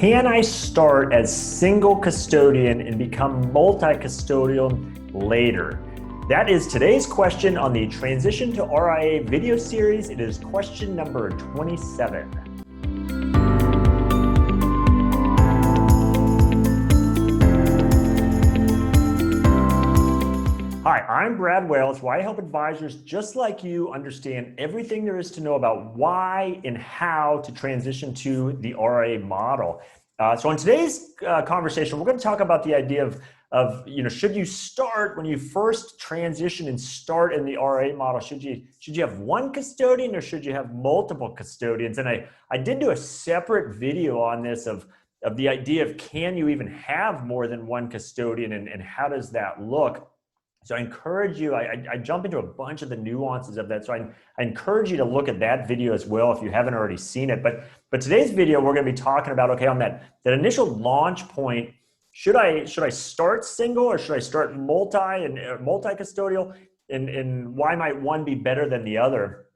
Can I start as single custodian and become multi-custodial later? That is today's question on the Transition to RIA video series. It is question number 27. Hi, I'm Brad Wales, where I help advisors just like you understand everything there is to know about why and how to transition to the RIA model. So in today's conversation, we're going to talk about the idea of should you start when you first transition and start in the RIA model? Should you have one custodian or should you have multiple custodians? And I did do a separate video on this of the idea of can you even have more than one custodian and how does that look? So I encourage you, I jump into a bunch of the nuances of that. So I encourage you to look at that video as well if you haven't already seen it. But today's video, we're going to be talking about, okay, on that initial launch point, should I start single or should I start multi-custodial? And why might one be better than the other?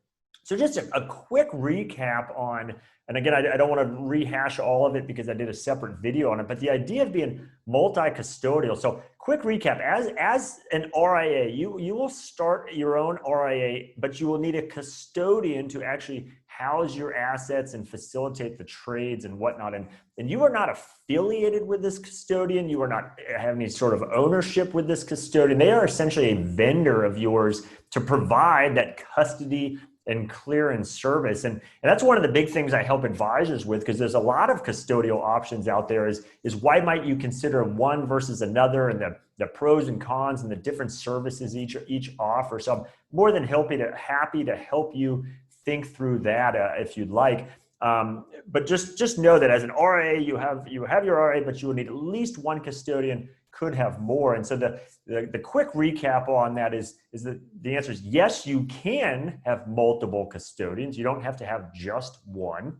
So just a quick recap on, and again, I don't want to rehash all of it because I did a separate video on it, but the idea of being multi-custodial. So quick recap, as an RIA, you will start your own RIA, but you will need a custodian to actually house your assets and facilitate the trades and whatnot. And you are not affiliated with this custodian. You are not having any sort of ownership with this custodian. They are essentially a vendor of yours to provide that custody and clearance service. And that's one of the big things I help advisors with, because there's a lot of custodial options out there is why might you consider one versus another and the pros and cons and the different services each offer. So I'm more than happy to help you think through that if you'd like. But just know that as an RIA, you have your RIA, but you will need at least one custodian, could have more. And so the quick recap on that is that the answer is yes, you can have multiple custodians. You don't have to have just one.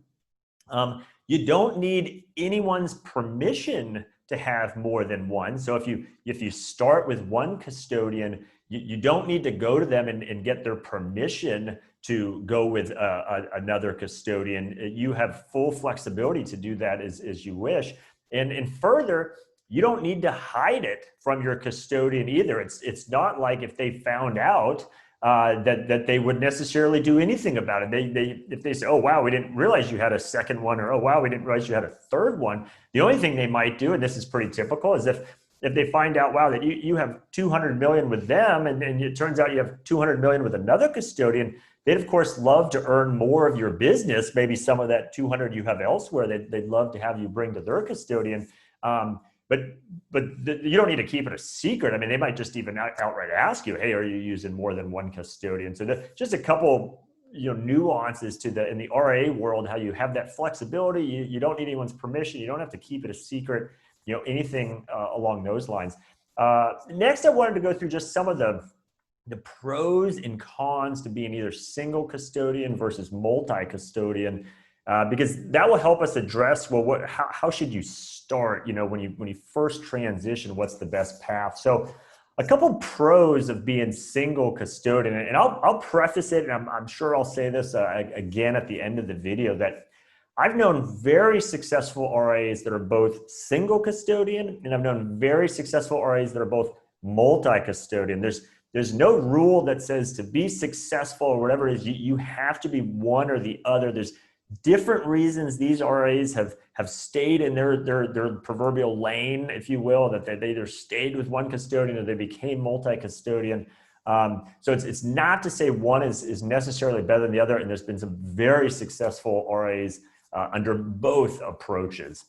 You don't need anyone's permission to have more than one. So if you start with one custodian, you don't need to go to them and get their permission to go with another custodian. You have full flexibility to do that as you wish. And further, you don't need to hide it from your custodian either. It's not like if they found out that they would necessarily do anything about it. If they say, oh, wow, we didn't realize you had a second one, or oh, wow, we didn't realize you had a third one. The only thing they might do, and this is pretty typical, is if they find out, wow, that you have 200 million with them and it turns out you have 200 million with another custodian, they'd of course love to earn more of your business. Maybe some of that 200 you have elsewhere, they'd love to have you bring to their custodian. But you don't need to keep it a secret. I mean, they might just even outright ask you, hey, are you using more than one custodian? So just a couple nuances in the RIA world, how you have that flexibility. You don't need anyone's permission. You don't have to keep it a secret, anything along those lines. Next, I wanted to go through just some of the pros and cons to being either single custodian versus multi-custodian. Because that will help us address, well, how should you start, when you first transition, what's the best path? So a couple pros of being single custodian, and I'll preface it, and I'm sure I'll say this again at the end of the video, that I've known very successful RIAs that are both single custodian, and I've known very successful RIAs that are both multi-custodian. There's no rule that says to be successful or whatever it is, you have to be one or the other. There's different reasons these RIAs have stayed in their proverbial lane, if you will, that they either stayed with one custodian or they became multi-custodian. So it's not to say one is necessarily better than the other, and there's been some very successful RIAs under both approaches.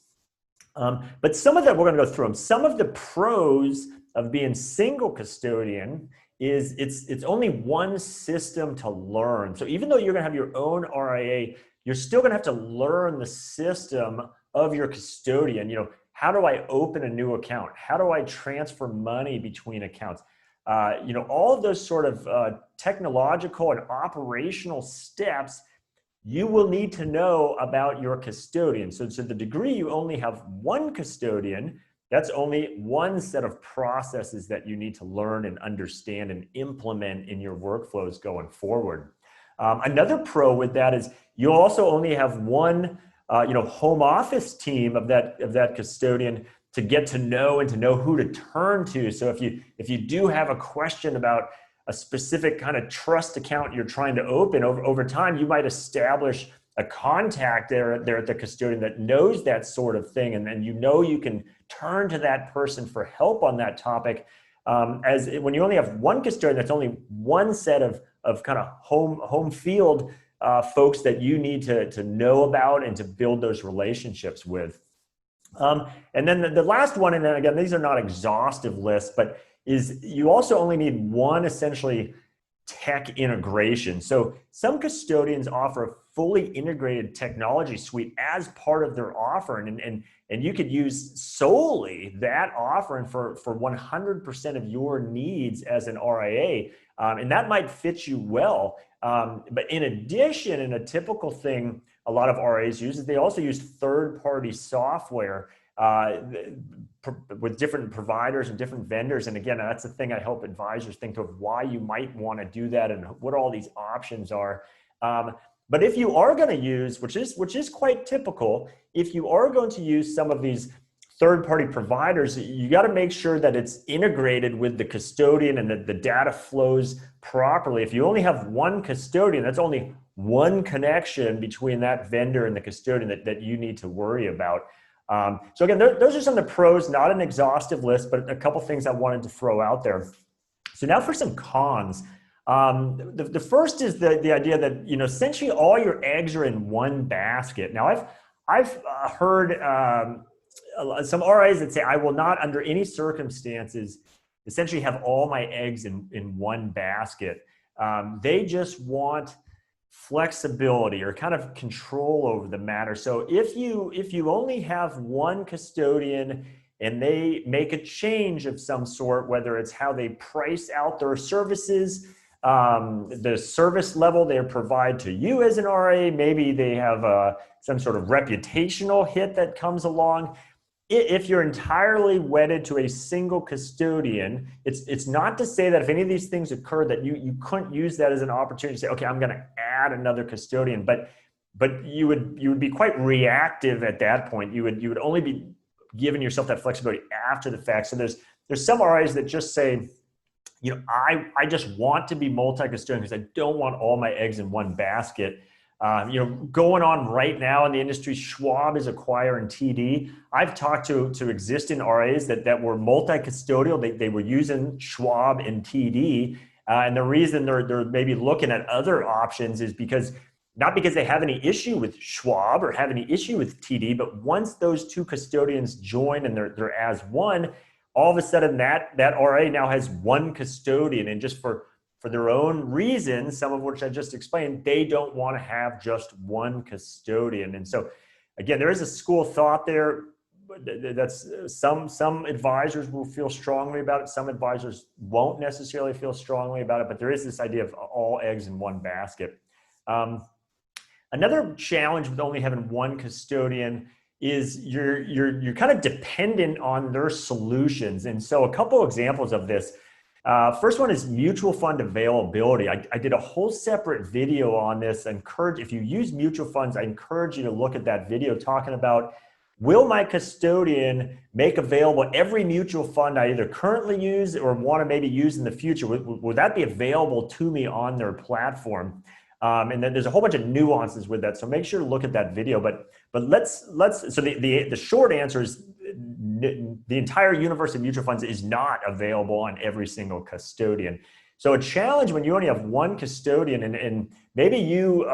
But some of that, we're going to go through them. Some of the pros of being single custodian is it's only one system to learn. So even though you're going to have your own RIA, you're still going to have to learn the system of your custodian. How do I open a new account? How do I transfer money between accounts? All of those sort of technological and operational steps you will need to know about your custodian. So to the degree you only have one custodian, that's only one set of processes that you need to learn and understand and implement in your workflows going forward. Another pro with that is you'll also only have one home office team of that custodian to get to know and to know who to turn to. So if you do have a question about a specific kind of trust account you're trying to open over time, you might establish a contact there at the custodian that knows that sort of thing, and then you can turn to that person for help on that topic. As when you only have one custodian, that's only one set of kind of home field folks that you need to know about and to build those relationships with. And then the last one, and then again, these are not exhaustive lists, but is you also only need one essentially tech integration. So some custodians offer a fully integrated technology suite as part of their offering, and you could use solely that offering for 100% of your needs as an RIA, and that might fit you well. But in addition, in a typical thing a lot of RIAs use is they also use third-party software with different providers and different vendors. And again, that's the thing I help advisors think of why you might want to do that and what all these options are. But if you are going to use, which is quite typical, if you are going to use some of these third-party providers, you got to make sure that it's integrated with the custodian and that the data flows properly. If you only have one custodian, that's only one connection between that vendor and the custodian that you need to worry about. So again, those are some of the pros, not an exhaustive list, but a couple things I wanted to throw out there. So now for some cons. The first is the idea that, essentially all your eggs are in one basket. Now I've heard some RIAs that say, I will not under any circumstances essentially have all my eggs in one basket. They just want flexibility or kind of control over the matter. So if you only have one custodian and they make a change of some sort, whether it's how they price out their services, the service level they provide to you as an RIA, maybe they have some sort of reputational hit that comes along. If you're entirely wedded to a single custodian, it's not to say that if any of these things occur that you couldn't use that as an opportunity to say, okay, I'm going to add another custodian, but you would be quite reactive at that point. You would only be giving yourself that flexibility after the fact. So there's some RIAs that just say, I just want to be multi-custodian because I don't want all my eggs in one basket. Going on right now in the industry, Schwab is acquiring TD. I've talked to existing RIAs that were multi-custodial. They were using Schwab and TD. And the reason they're maybe looking at other options is not because they have any issue with Schwab or have any issue with TD, but once those two custodians join and they're as one, all of a sudden that RIA now has one custodian, and just for their own reasons, some of which I just explained, they don't want to have just one custodian. And so again, there is a school of thought there that's some advisors will feel strongly about it. Some advisors won't necessarily feel strongly about it, but there is this idea of all eggs in one basket. Another challenge with only having one custodian is you're kind of dependent on their solutions. And so a couple examples of this. First one is mutual fund availability. I did a whole separate video on this. If you use mutual funds, I encourage you to look at that video talking about, will my custodian make available every mutual fund I either currently use or want to maybe use in the future? Would that be available to me on their platform? And then there's a whole bunch of nuances with that. So make sure to look at that video. But so the short answer is the entire universe of mutual funds is not available on every single custodian. So a challenge when you only have one custodian and maybe you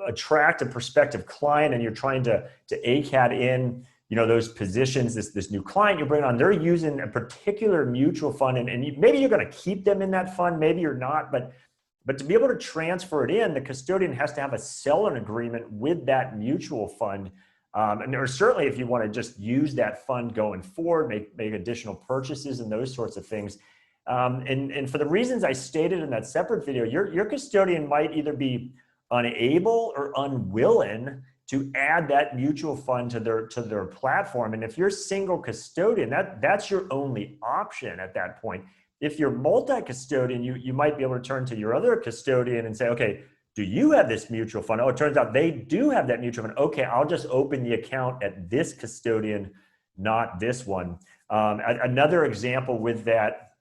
attract a prospective client and you're trying to ACAT in those positions, this new client you bring on, they're using a particular mutual fund and maybe you're going to keep them in that fund, maybe you're not, but to be able to transfer it in, the custodian has to have a selling agreement with that mutual fund. Or certainly if you want to just use that fund going forward, make additional purchases and those sorts of things. And for the reasons I stated in that separate video, your custodian might either be unable or unwilling to add that mutual fund to their platform. And if you're single custodian, that's your only option at that point. If you're multi-custodian, you might be able to turn to your other custodian and say, okay, do you have this mutual fund? Oh, it turns out they do have that mutual fund. Okay, I'll just open the account at this custodian, not this one. Another example with that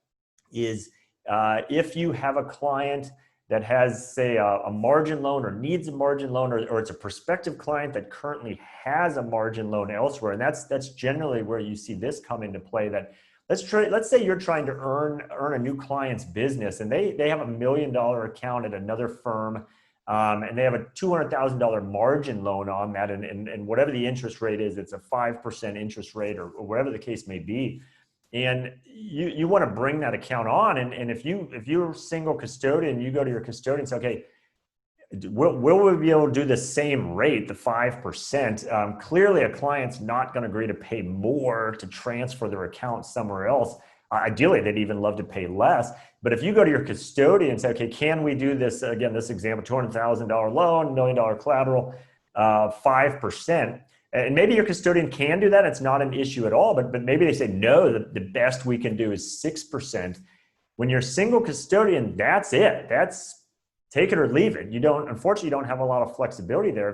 is if you have a client that has, say, a margin loan or needs a margin loan, or it's a prospective client that currently has a margin loan elsewhere, and that's generally where you see this come into play. That let's say you're trying to earn a new client's business, and they have $1 million account at another firm, and they have a $200,000 margin loan on that, and whatever the interest rate is, it's a 5% interest rate or whatever the case may be. And you want to bring that account on, and if you're a single custodian, you go to your custodian and say, okay, will we be able to do the same rate, the 5%? Clearly, a client's not going to agree to pay more to transfer their account somewhere else. Ideally, they'd even love to pay less. But if you go to your custodian and say, okay, can we do this, again, this example, $200,000 loan, $1 million collateral, 5%, and maybe your custodian can do that. It's not an issue at all, but maybe they say, no, the best we can do is 6%. When you're a single custodian, that's it. That's take it or leave it. Unfortunately, you don't have a lot of flexibility there.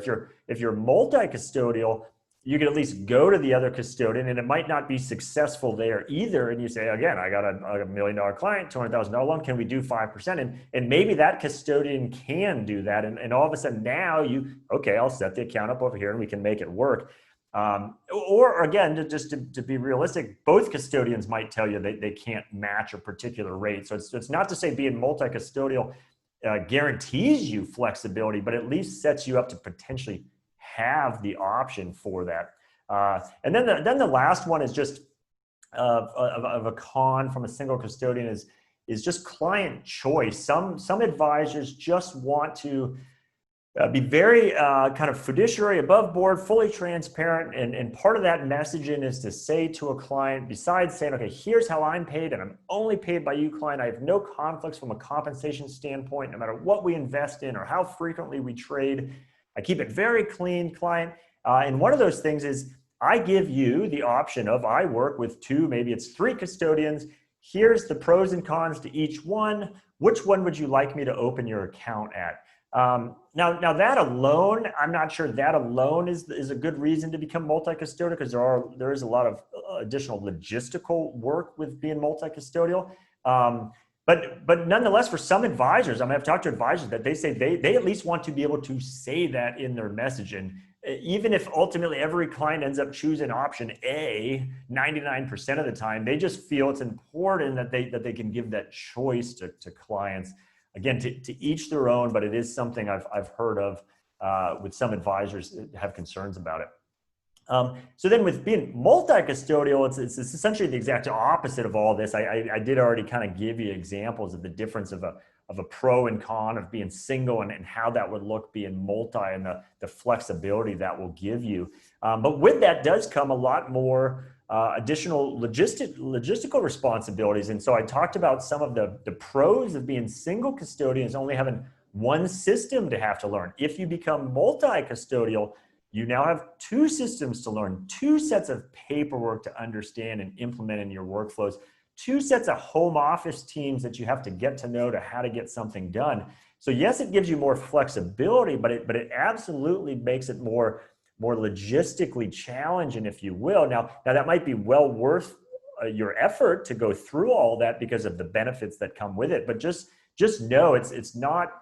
If you're multi-custodial, you can at least go to the other custodian, and it might not be successful there either. And you say, again, I got a $1 million client, $200,000 loan. Can we do 5%? And maybe that custodian can do that. And all of a sudden now okay, I'll set the account up over here and we can make it work. Or again, just to be realistic, both custodians might tell you they can't match a particular rate. So it's not to say being multi-custodial guarantees you flexibility, but at least sets you up to potentially have the option for that. And then the last one is just of a con from a single custodian is just client choice. Some advisors just want to be very kind of fiduciary, above board, fully transparent. And part of that messaging is to say to a client, besides saying, okay, here's how I'm paid, and I'm only paid by you, client. I have no conflicts from a compensation standpoint, no matter what we invest in or how frequently we trade. I keep it very clean, client. And one of those things is I give you the option of, I work with 2, maybe it's 3 custodians. Here's the pros and cons to each one. Which one would you like me to open your account at? Now that alone, I'm not sure that alone is a good reason to become multi-custodial, because there is a lot of additional logistical work with being multi-custodial. But nonetheless, for some advisors, I've talked to advisors that they say they at least want to be able to say that in their message. And even if ultimately every client ends up choosing option A 99% of the time, they just feel it's important that they can give that choice to clients. Again, to each their own, but it is something I've heard of with some advisors that have concerns about it. So then with being multi-custodial, it's essentially the exact opposite of all this. I did already kind of give you examples of the difference of a pro and con of being single and how that would look being multi, and the flexibility that will give you. But with that does come a lot more additional logistical responsibilities. And so I talked about some of the pros of being single custodians, only having one system to have to learn. If you become multi-custodial, you now have 2 systems to learn, 2 sets of paperwork to understand and implement in your workflows, 2 sets of home office teams that you have to get to know to how to get something done. So yes, it gives you more flexibility, but it absolutely makes it more logistically challenging, if you will. Now that might be well worth your effort to go through all that because of the benefits that come with it. But just know it's not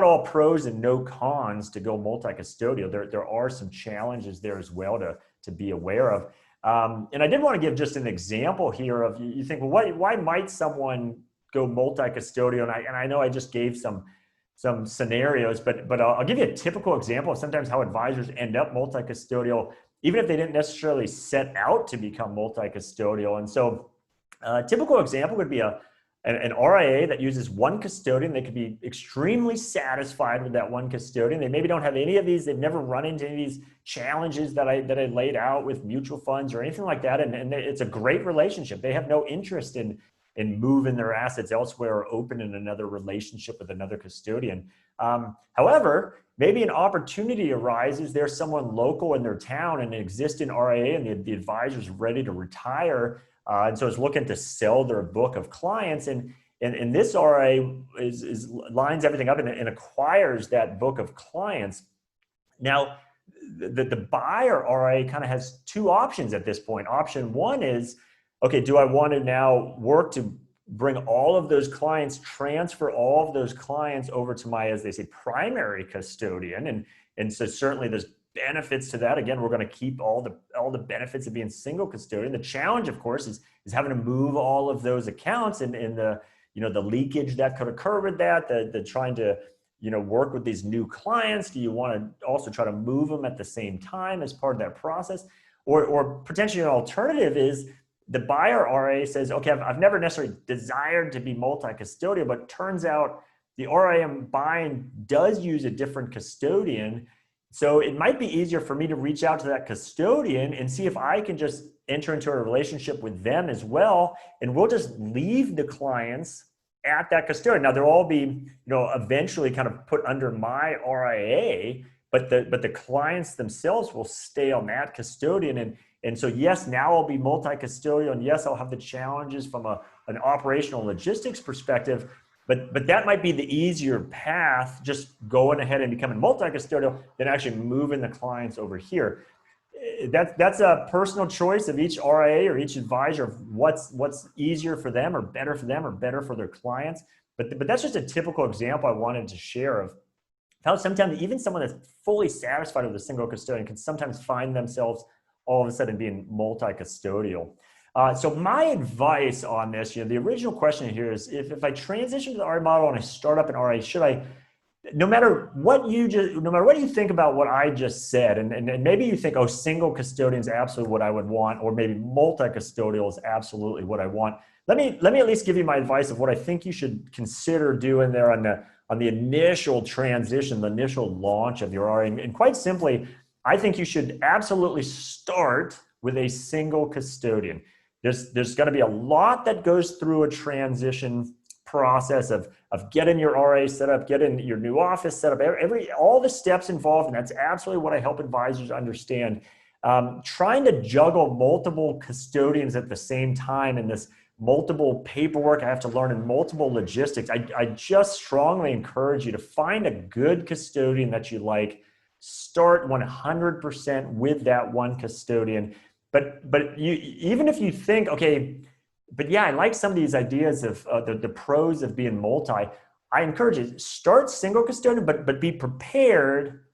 all pros and no cons to go multi-custodial. There are some challenges there as well to be aware of. And I did want to give just an example here of, you think, well, why might someone go multi-custodial? And I know I just gave some scenarios, but I'll give you a typical example of sometimes how advisors end up multi-custodial, even if they didn't necessarily set out to become multi-custodial. And so a typical example would be an RIA that uses one custodian. They could be extremely satisfied with that one custodian. They maybe don't have any of these. They've never run into any of these challenges that I laid out with mutual funds or anything like that. And it's a great relationship. They have no interest in moving their assets elsewhere or opening another relationship with another custodian. However, maybe an opportunity arises. There's someone local in their town, an existing RIA, and the advisor's ready to retire. And so is looking to sell their book of clients. And And this RIA lines everything up and acquires that book of clients. Now, the buyer RIA kind of has two options at this point. Option one is, okay, do I want to now work to bring all of those clients, transfer all of those clients over to my, as they say, primary custodian? And so certainly there's benefits to that. Again, we're going to keep all the benefits of being single custodian. The challenge, of course, is having to move all of those accounts and the, the leakage that could occur with that, the trying to, work with these new clients. Do you want to also try to move them at the same time as part of that process? Or potentially an alternative is the buyer RIA says, okay, I've never necessarily desired to be multi-custodial, but turns out the RIA I'm buying does use a different custodian. So it might be easier for me to reach out to that custodian and see if I can just enter into a relationship with them as well. And we'll just leave the clients at that custodian. Now they'll all be, eventually kind of put under my RIA, but the clients themselves will stay on that custodian. And so yes, now I'll be multi-custodial, and yes, I'll have the challenges from an operational logistics perspective, but that might be the easier path, just going ahead and becoming multi-custodial than actually moving the clients over here. That's a personal choice of each RIA or each advisor of what's easier for them or better for their clients. But that's just a typical example I wanted to share of how sometimes even someone that's fully satisfied with a single custodian can sometimes find themselves all of a sudden being multi-custodial. So my advice on this, the original question here is, if I transition to the RIA model and I start up an RIA, should I, no matter what you think about what I just said, and maybe you think, oh, single custodian is absolutely what I would want, or maybe multi-custodial is absolutely what I want. Let me at least give you my advice of what I think you should consider doing there on the initial transition, the initial launch of your RIA. And quite simply, I think you should absolutely start with a single custodian. There's going to be a lot that goes through a transition process of getting your RIA set up, getting your new office set up, all the steps involved, and that's absolutely what I help advisors understand. Trying to juggle multiple custodians at the same time in this multiple paperwork I have to learn and multiple logistics, I just strongly encourage you to find a good custodian that you like. Start 100% with that one custodian. But even if you think, okay, but yeah, I like some of these ideas of the pros of being multi, I encourage you, start single custodian, but be prepared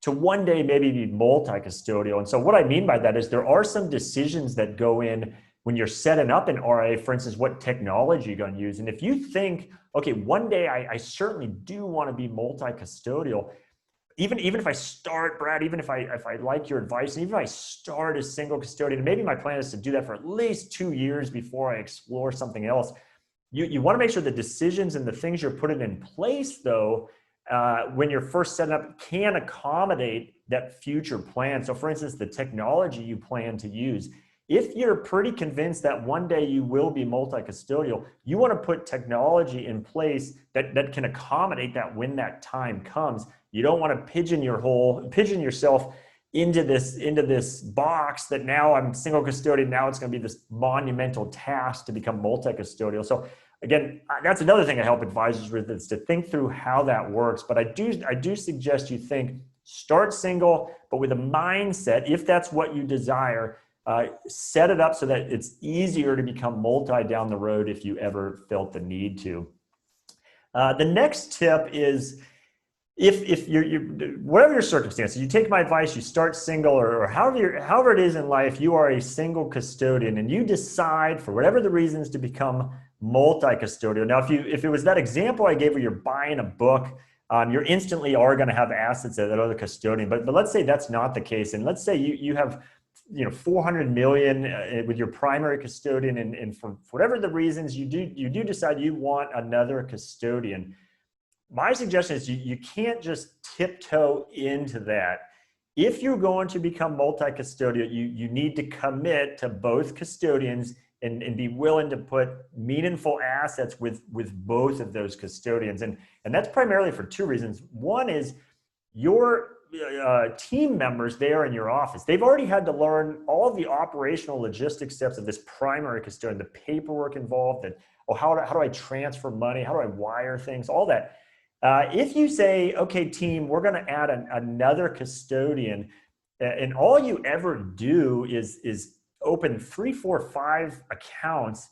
to one day maybe be multi-custodial. And so what I mean by that is there are some decisions that go in when you're setting up an RIA, for instance, what technology you're going to use. And if you think, okay, one day I certainly do want to be multi-custodial, even if I start, Brad, even if I like your advice, and even if I start as single custodian, maybe my plan is to do that for at least 2 years before I explore something else. You want to make sure the decisions and the things you're putting in place, though, when you're first setting up, can accommodate that future plan. So for instance, the technology you plan to use, if you're pretty convinced that one day you will be multi-custodial, you want to put technology in place that can accommodate that when that time comes. You don't want to pigeon yourself into this box that now I'm single custodian, now it's going to be this monumental task to become multi-custodial. So again, that's another thing I help advisors with, is to think through how that works. But I do suggest you start single, but with a mindset, if that's what you desire, set it up so that it's easier to become multi down the road if you ever felt the need to. The next tip is, if you're whatever your circumstances, you take my advice, you start single, or however it is in life, you are a single custodian and you decide for whatever the reasons to become multi-custodial. Now, if it was that example I gave where you're buying a book, you're instantly are going to have assets at that other custodian. But let's say that's not the case, and let's say you have 400 million with your primary custodian, and for whatever the reasons you do decide you want another custodian. My suggestion is you can't just tiptoe into that. If you're going to become multi-custodial, you need to commit to both custodians and be willing to put meaningful assets with both of those custodians. And that's primarily for two reasons. One is your team members there in your office. They've already had to learn all the operational logistic steps of this primary custodian, the paperwork involved, and how do I transfer money? How do I wire things? All that. If you say, okay, team, we're going to add another custodian, and all you ever do is open 3, 4, 5 accounts,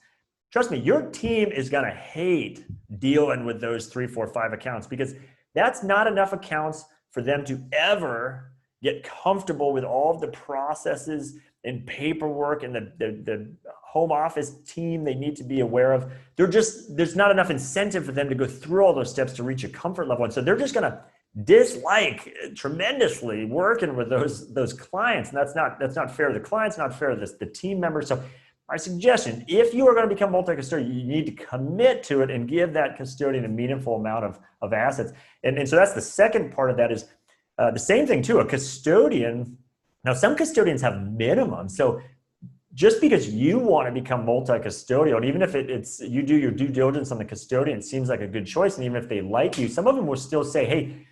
trust me, your team is going to hate dealing with those 3, 4, 5 accounts, because that's not enough accounts for them to ever get comfortable with all of the processes and paperwork and the home office team they need to be aware of. There's not enough incentive for them to go through all those steps to reach a comfort level. And so they're just going to dislike tremendously working with those clients. And that's not fair to the clients, not fair to the team members. So my suggestion, if you are going to become multi-custodian, you need to commit to it and give that custodian a meaningful amount of assets. And so that's the second part of that is the same thing too, a custodian. Now, some custodians have minimums. So just because you want to become multi-custodial, and even if it's you do your due diligence on the custodian, it seems like a good choice. And even if they like you, some of them will still say, hey,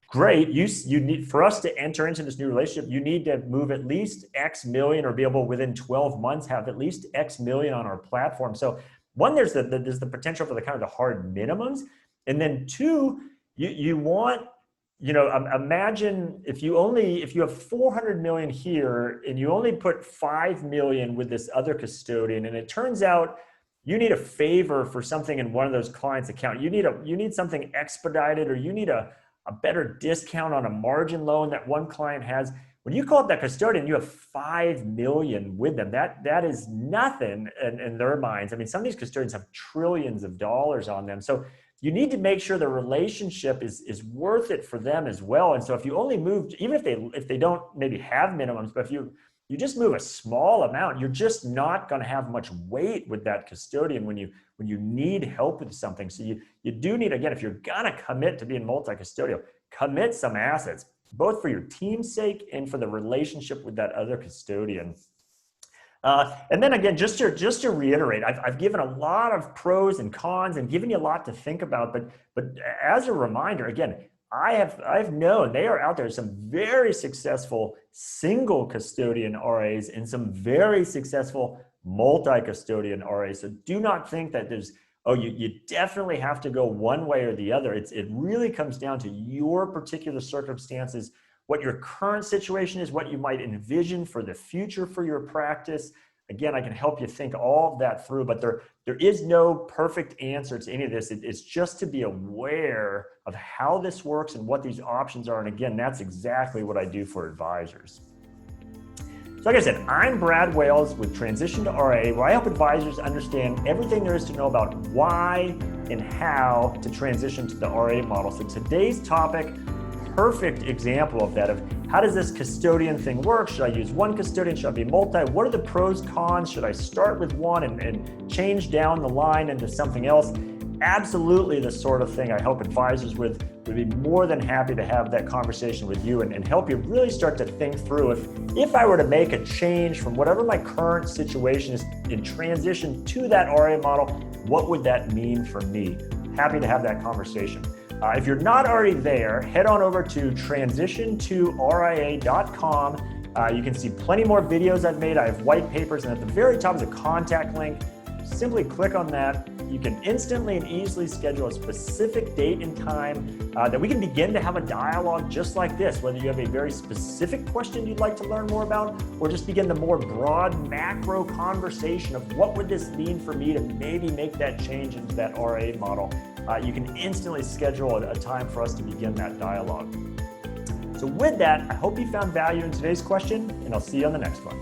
great, you need, for us to enter into this new relationship, you need to move at least X million or be able within 12 months have at least X million on our platform. So one, there's the potential for the kind of the hard minimums. And then two, you want, imagine if you have 400 million here and you only put 5 million with this other custodian, and it turns out you need a favor for something in one of those clients' account. You need something expedited, or you need a better discount on a margin loan that one client has. When you call up that custodian, you have 5 million with them. That is nothing in their minds. I mean, some of these custodians have trillions of dollars on them. So you need to make sure the relationship is worth it for them as well. And so if you only move, even if they don't maybe have minimums, but if you just move a small amount, you're just not going to have much weight with that custodian when you need help with something. So you do need, again, if you're going to commit to being multi-custodial, commit some assets, both for your team's sake and for the relationship with that other custodian. And then again, just to reiterate, I've given a lot of pros and cons and given you a lot to think about, but as a reminder, again, I've known they are out there, some very successful single custodian RAs and some very successful multi-custodian RAs. So do not think that you definitely have to go one way or the other. It really comes down to your particular circumstances, what your current situation is, what you might envision for the future for your practice. Again, I can help you think all of that through, but there is no perfect answer to any of this. It's just to be aware of how this works and what these options are. And again, that's exactly what I do for advisors. So like I said, I'm Brad Wales with Transition to RIA, where I help advisors understand everything there is to know about why and how to transition to the RIA model. So today's topic, perfect example of that, of how does this custodian thing work? Should I use one custodian? Should I be multi? What are the pros, cons? Should I start with one and change down the line into something else? Absolutely the sort of thing I help advisors with. Would be more than happy to have that conversation with you and help you really start to think through if I were to make a change from whatever my current situation is in transition to that RIA model, what would that mean for me? Happy to have that conversation. If you're not already there, head on over to transitiontoria.com. You can see plenty more videos I've made. I have white papers, and at the very top is a contact link. Simply click on that. You can instantly and easily schedule a specific date and time that we can begin to have a dialogue just like this, whether you have a very specific question you'd like to learn more about, or just begin the more broad macro conversation of what would this mean for me to maybe make that change into that RIA model. You can instantly schedule a time for us to begin that dialogue. So with that, I hope you found value in today's question, and I'll see you on the next one.